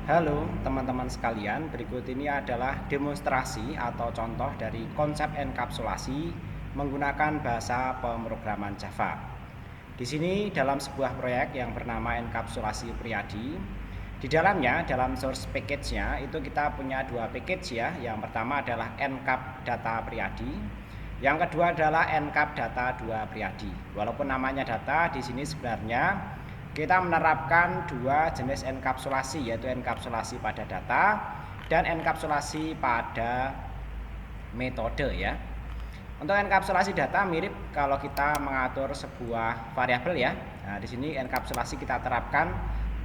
Halo teman-teman sekalian, berikut ini adalah demonstrasi atau contoh dari konsep enkapsulasi menggunakan bahasa pemrograman Java. Di sini dalam sebuah proyek yang bernama enkapsulasi Priadi, di dalamnya dalam source package-nya itu kita punya dua package ya. Yang pertama adalah encap data Priadi, yang kedua adalah encap data 2 Priadi. Walaupun namanya data, di sini sebenarnya kita menerapkan dua jenis enkapsulasi, yaitu enkapsulasi pada data dan enkapsulasi pada metode ya. Untuk enkapsulasi data mirip kalau kita mengatur sebuah variabel ya. Nah, di sini enkapsulasi kita terapkan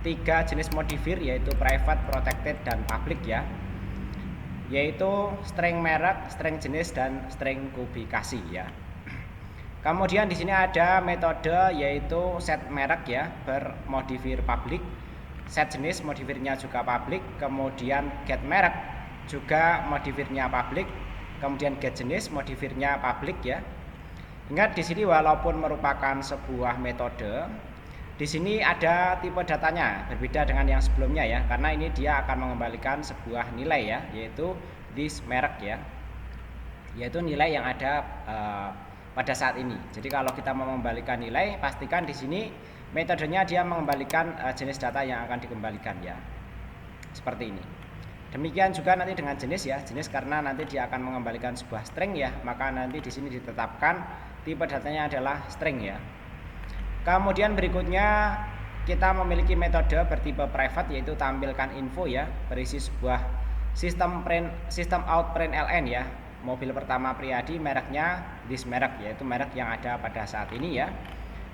tiga jenis modifier, yaitu private, protected, dan public ya. Yaitu string merek, string jenis, dan string kubikasi ya. Kemudian di sini ada metode yaitu set merek ya, bermodifier public, set jenis modifiernya juga public, kemudian get merek juga modifiernya public, kemudian get jenis modifiernya public ya. Ingat di sini walaupun merupakan sebuah metode, di sini ada tipe datanya berbeda dengan yang sebelumnya ya, karena ini dia akan mengembalikan sebuah nilai ya, yaitu this merek ya, yaitu nilai yang ada pada saat ini. Jadi kalau kita mau mengembalikan nilai, pastikan di sini metodenya dia mengembalikan jenis data yang akan dikembalikan ya. Seperti ini. Demikian juga nanti dengan jenis ya, jenis karena nanti dia akan mengembalikan sebuah string ya, maka nanti di sini ditetapkan tipe datanya adalah string ya. Kemudian berikutnya kita memiliki metode bertipe private, yaitu tampilkan info ya, berisi sebuah sistem out print ln ya. Mobil pertama Priadi mereknya this merek, yaitu merek yang ada pada saat ini ya.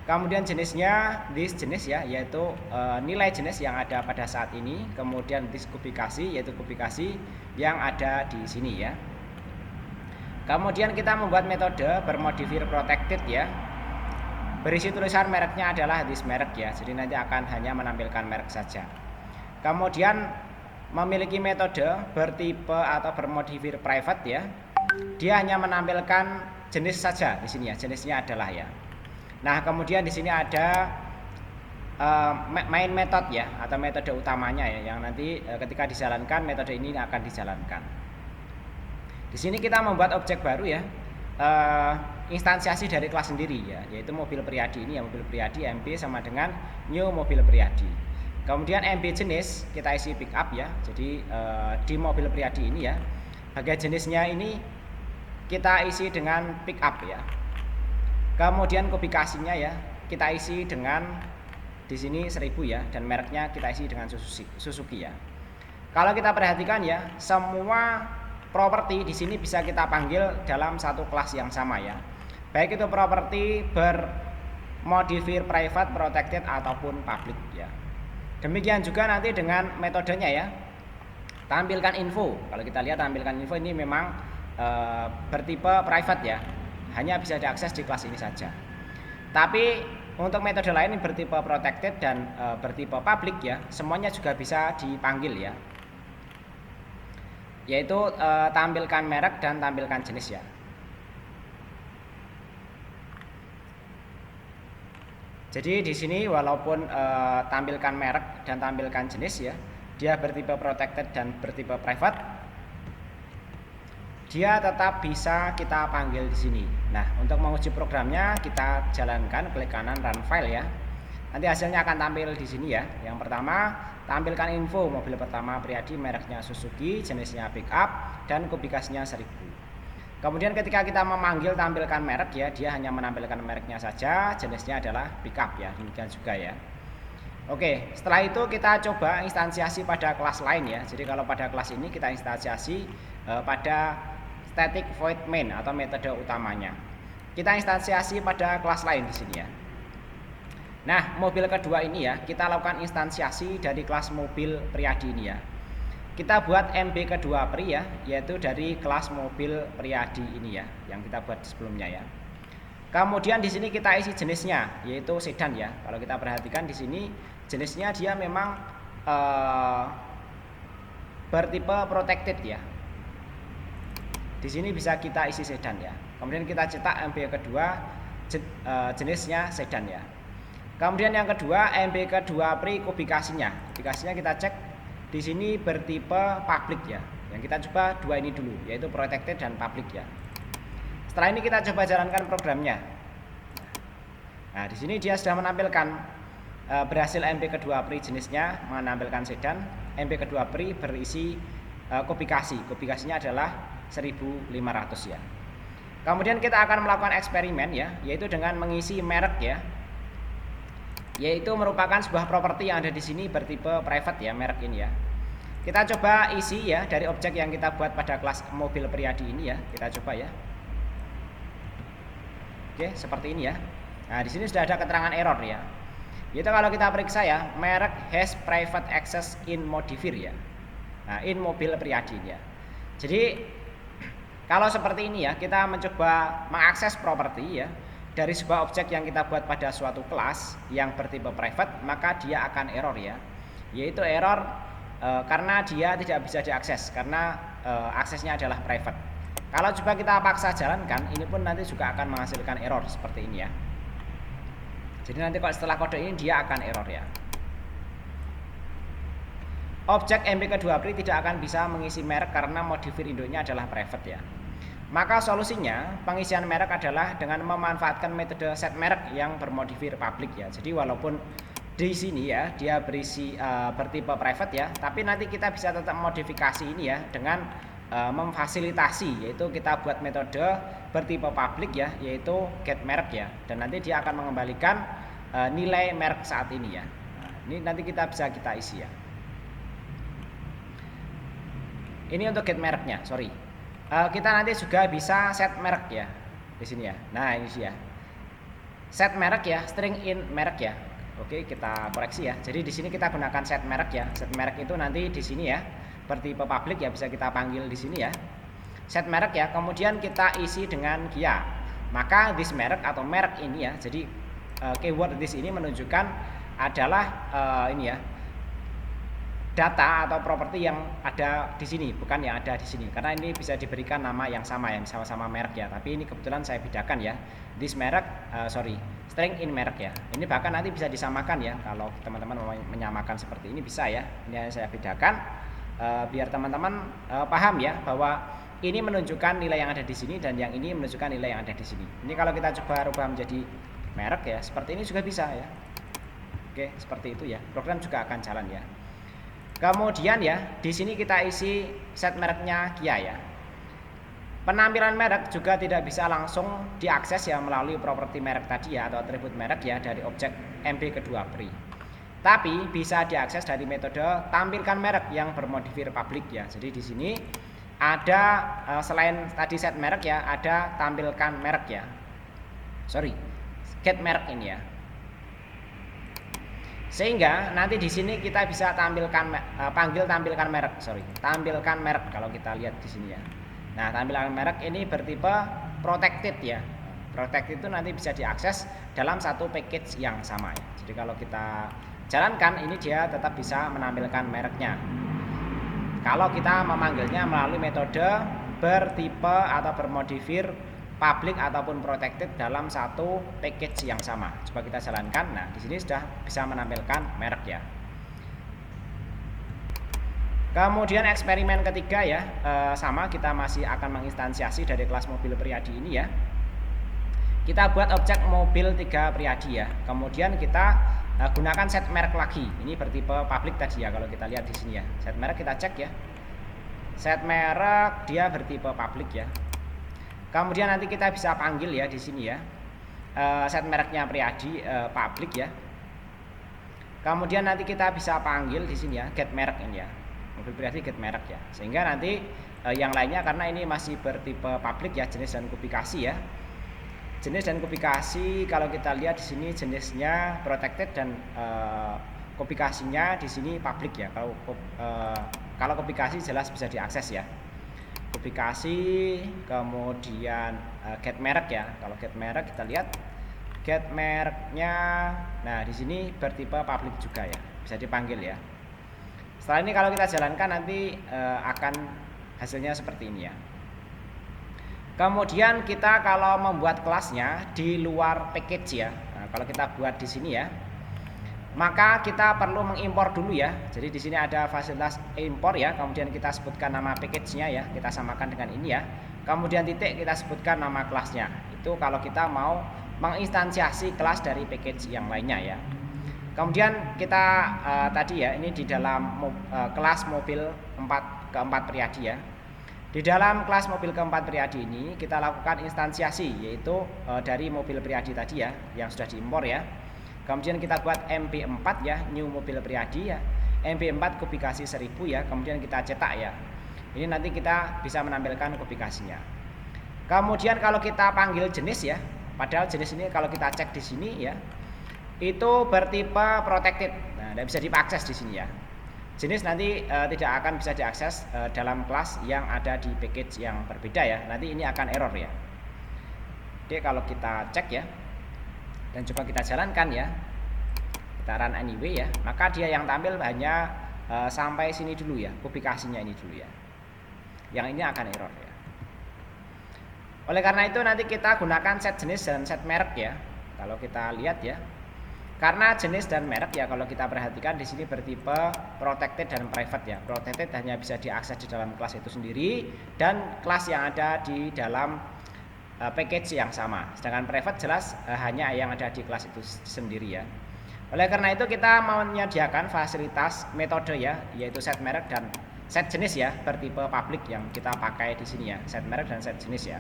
Kemudian jenisnya this jenis ya, yaitu nilai jenis yang ada pada saat ini. Kemudian this kubikasi, yaitu kubikasi yang ada di sini ya. Kemudian kita membuat metode bermodifier protected ya, berisi tulisan mereknya adalah this merek ya, jadi nanti akan hanya menampilkan merek saja. Kemudian memiliki metode bertipe atau bermodifier private ya, dia hanya menampilkan jenis saja di sini ya, jenisnya adalah ya. Nah, kemudian di sini ada main method ya, atau metode utamanya ya, yang nanti ketika dijalankan metode ini akan dijalankan. Di sini kita membuat objek baru ya, instansiasi dari kelas sendiri ya, yaitu mobil Priadi ini ya, mobil Priadi MB sama dengan new mobil Priadi. Kemudian MB jenis kita isi pickup ya, jadi di mobil Priadi ini ya, bagian jenisnya ini kita isi dengan pickup ya. Kemudian kubikasinya ya, kita isi dengan di sini 1000 ya, dan mereknya kita isi dengan Suzuki ya. Kalau kita perhatikan ya, semua properti di sini bisa kita panggil dalam satu kelas yang sama ya. Baik itu properti bermodifier private, protected ataupun public ya. Demikian juga nanti dengan metodenya ya. Tampilkan info. Kalau kita lihat tampilkan info ini memang bertipe private ya, hanya bisa diakses di kelas ini saja. Tapi untuk metode lain bertipe protected dan bertipe public ya, semuanya juga bisa dipanggil ya, yaitu tampilkan merek dan tampilkan jenis ya. Jadi di sini walaupun tampilkan merek dan tampilkan jenis ya, dia bertipe protected dan bertipe private, dia tetap bisa kita panggil di sini. Nah, untuk menguji programnya kita jalankan, klik kanan run file ya. Nanti hasilnya akan tampil di sini ya. Yang pertama, tampilkan info mobil pertama Priadi, mereknya Suzuki, jenisnya pickup, dan kubikasinya 1000. Kemudian ketika kita memanggil tampilkan merek ya, dia hanya menampilkan mereknya saja, jenisnya adalah pickup ya. Demikian juga ya. Oke, setelah itu kita coba instansiasi pada kelas lain ya. Jadi kalau pada kelas ini kita instansiasi pada static void main atau metode utamanya. Kita instansiasi pada kelas lain di sini ya. Nah, mobil kedua ini ya, kita lakukan instansiasi dari kelas mobil Priadi ini ya. Kita buat MB kedua Pri ya, yaitu dari kelas mobil Priadi ini ya, yang kita buat sebelumnya ya. Kemudian di sini kita isi jenisnya, yaitu sedan ya. Kalau kita perhatikan di sini jenisnya dia memang bertipe protected ya. Di sini bisa kita isi sedan ya. Kemudian kita cetak MB kedua jenisnya sedan ya. Kemudian yang kedua MB kedua Pri kubikasinya. Kubikasinya kita cek di sini bertipe public ya. Yang kita coba dua ini dulu, yaitu protected dan public ya. Setelah ini kita coba jalankan programnya. Nah, di sini dia sudah menampilkan berhasil MP kedua pri jenisnya menampilkan sedan. MP kedua pri berisi kubikasi. Kubikasinya adalah 1500 ya. Kemudian kita akan melakukan eksperimen ya, yaitu dengan mengisi merek ya. Yaitu merupakan sebuah properti yang ada di sini bertipe private ya, merek ini ya. Kita coba isi ya dari objek yang kita buat pada kelas mobil Priadi ini ya. Kita coba ya. Oke, seperti ini ya. Nah, di sini sudah ada keterangan error ya. Yaitu kalau kita periksa ya, merek has private access in modifier ya. Nah, in mobil Priadi ya. Jadi kalau seperti ini ya, kita mencoba mengakses properti ya dari sebuah objek yang kita buat pada suatu kelas yang bertipe private, maka dia akan error ya. Yaitu error karena dia tidak bisa diakses karena aksesnya adalah private. Kalau coba kita paksa jalankan, ini pun nanti juga akan menghasilkan error seperti ini ya. Jadi nanti kalau setelah kode ini dia akan error ya. Objek MP kedua pri tidak akan bisa mengisi merek karena modifier induknya adalah private ya. Maka solusinya pengisian merek adalah dengan memanfaatkan metode set merek yang bermodifier public ya. Jadi walaupun di sini ya dia berisi bertipe private ya, tapi nanti kita bisa tetap modifikasi ini ya dengan memfasilitasi, yaitu kita buat metode bertipe public ya, yaitu get merek ya, dan nanti dia akan mengembalikan nilai merek saat ini ya. Nah, ini nanti kita bisa kita isi ya. Ini untuk get mereknya, sorry. Kita nanti juga bisa set merek ya di sini ya. Nah ini sih ya, set merek ya, string in merek ya. Oke, kita koreksi ya. Jadi di sini kita gunakan set merek ya. Set merek itu nanti di sini ya bertipe public ya, bisa kita panggil di sini ya. Set merek ya, kemudian kita isi dengan Gia. Maka this merek atau merek ini ya. Jadi keyword this ini menunjukkan adalah ini ya, data atau properti yang ada di sini, bukan yang ada di sini. Karena ini bisa diberikan nama yang sama ya, sama-sama merek ya. Tapi ini kebetulan saya bedakan ya. This merek, string in merek ya. Ini bahkan nanti bisa disamakan ya. Kalau teman-teman mau menyamakan seperti ini bisa ya. Ini saya bedakan biar teman-teman paham ya bahwa ini menunjukkan nilai yang ada di sini dan yang ini menunjukkan nilai yang ada di sini. Ini kalau kita coba rubah menjadi merek ya, seperti ini juga bisa ya. Oke, seperti itu ya. Program juga akan jalan ya. Kemudian ya, di sini kita isi set mereknya Kia ya. Penampilan merek juga tidak bisa langsung diakses ya melalui properti merek tadi ya, atau atribut merek ya dari objek MP kedua pri. Tapi bisa diakses dari metode tampilkan merek yang bermodifier public ya. Jadi di sini ada selain tadi set merek ya, ada tampilkan merek ya. Sorry, get merek ini ya. Sehingga nanti di sini kita bisa tampilkan panggil tampilkan merek, tampilkan merek kalau kita lihat di sini ya. Nah, tampilkan merek ini bertipe protected ya. Protected itu nanti bisa diakses dalam satu package yang sama ya. Jadi kalau kita jalankan ini dia tetap bisa menampilkan mereknya. Kalau kita memanggilnya melalui metode bertipe atau bermodifier public ataupun protected dalam satu package yang sama. Coba kita jalankan. Nah, di sini sudah bisa menampilkan merek ya. Kemudian eksperimen ketiga ya, sama kita masih akan menginstansiasi dari kelas mobil Priadi ini ya. Kita buat objek mobil 3 Priadi ya. Kemudian kita gunakan set merek lagi. Ini bertipe public tadi ya kalau kita lihat di sini ya. Set merek kita cek ya. Set merek dia bertipe public ya. Kemudian nanti kita bisa panggil ya di sini ya. Set mereknya Priadi public ya. Kemudian nanti kita bisa panggil di sini ya get merek ini ya. Mobil Priadi get merek ya. Sehingga nanti yang lainnya karena ini masih bertipe public ya, jenis dan kubikasi ya. Jenis dan kubikasi kalau kita lihat di sini jenisnya protected dan kubikasinya di sini public ya. Kalau kubikasi jelas bisa diakses ya. Kubikasi kemudian get merek ya. Kalau get merek kita lihat get mereknya, nah di sini bertipe public juga ya, bisa dipanggil ya. Setelah ini kalau kita jalankan nanti akan hasilnya seperti ini ya. Kemudian kita kalau membuat kelasnya di luar package ya, nah, kalau kita buat di sini ya, maka kita perlu mengimpor dulu ya. Jadi di sini ada fasilitas impor ya, kemudian kita sebutkan nama package-nya ya, kita samakan dengan ini ya. Kemudian titik kita sebutkan nama kelasnya. Itu kalau kita mau menginstansiasi kelas dari package yang lainnya ya. Kemudian kita tadi ya, ini di dalam kelas mobil keempat Priadi ya. Di dalam kelas mobil keempat Priadi ini kita lakukan instansiasi, yaitu dari mobil Priadi tadi ya, yang sudah diimpor ya. Kemudian kita buat MB4 ya, new mobil Priadi ya. MB4 kubikasi 1000 ya, kemudian kita cetak ya. Ini nanti kita bisa menampilkan kubikasinya. Kemudian kalau kita panggil jenis ya, padahal jenis ini kalau kita cek di sini ya, itu bertipe protected. Nah, tidak bisa diakses di sini ya. Jenis nanti tidak akan bisa diakses dalam kelas yang ada di package yang berbeda ya. Nanti ini akan error ya. Oke, kalau kita cek ya, dan coba kita jalankan ya, kita run anyway ya, maka dia yang tampil hanya sampai sini dulu ya, kubikasinya ini dulu ya. Yang ini akan error ya. Oleh karena itu nanti kita gunakan set jenis dan set merek ya. Kalau kita lihat ya, karena jenis dan merek ya, kalau kita perhatikan di sini bertipe protected dan private ya. Protected hanya bisa diakses di dalam kelas itu sendiri, dan kelas yang ada di dalam package yang sama. Sedangkan private jelas hanya yang ada di kelas itu sendiri ya. Oleh karena itu kita menyediakan fasilitas metode ya, yaitu set merek dan set jenis ya, bertipe public yang kita pakai di sini ya, set merek dan set jenis ya.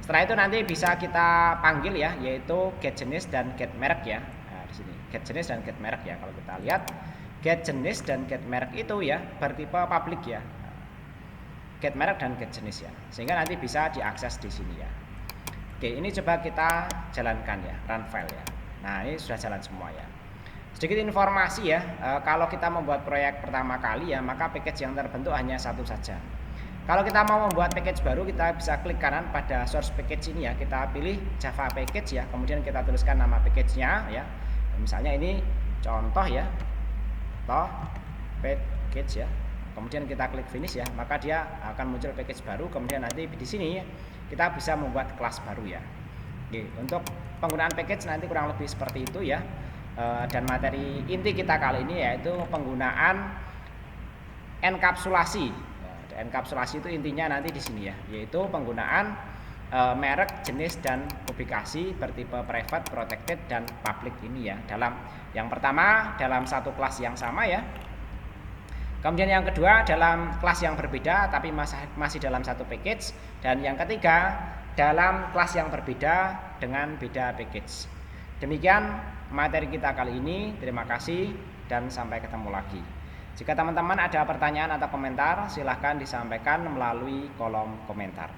Setelah itu nanti bisa kita panggil ya, yaitu get jenis dan get merek ya. Nah, di sini get jenis dan get merek ya. Kalau kita lihat get jenis dan get merek itu ya bertipe public ya. Get merek dan get jenis ya. Sehingga nanti bisa diakses di sini ya. Oke, ini coba kita jalankan ya, run file ya. Nah, ini sudah jalan semua ya. Sedikit informasi ya, kalau kita membuat proyek pertama kali ya, maka package yang terbentuk hanya satu saja. Kalau kita mau membuat package baru, kita bisa klik kanan pada source package ini ya, kita pilih Java package ya, kemudian kita tuliskan nama package-nya ya. Misalnya ini contoh ya, contoh package ya. Kemudian kita klik finish ya, maka dia akan muncul package baru. Kemudian nanti di sini kita bisa membuat kelas baru ya. Oke, untuk penggunaan package nanti kurang lebih seperti itu ya. Dan materi inti kita kali ini yaitu penggunaan enkapsulasi. Enkapsulasi itu intinya nanti di sini ya, yaitu penggunaan merek, jenis dan kubikasi bertipe private, protected dan public ini ya. Dalam yang pertama dalam satu kelas yang sama ya. Kemudian yang kedua dalam kelas yang berbeda tapi masih dalam satu package, dan yang ketiga dalam kelas yang berbeda dengan beda package. Demikian materi kita kali ini. Terima kasih dan sampai ketemu lagi. Jika teman-teman ada pertanyaan atau komentar, silahkan disampaikan melalui kolom komentar.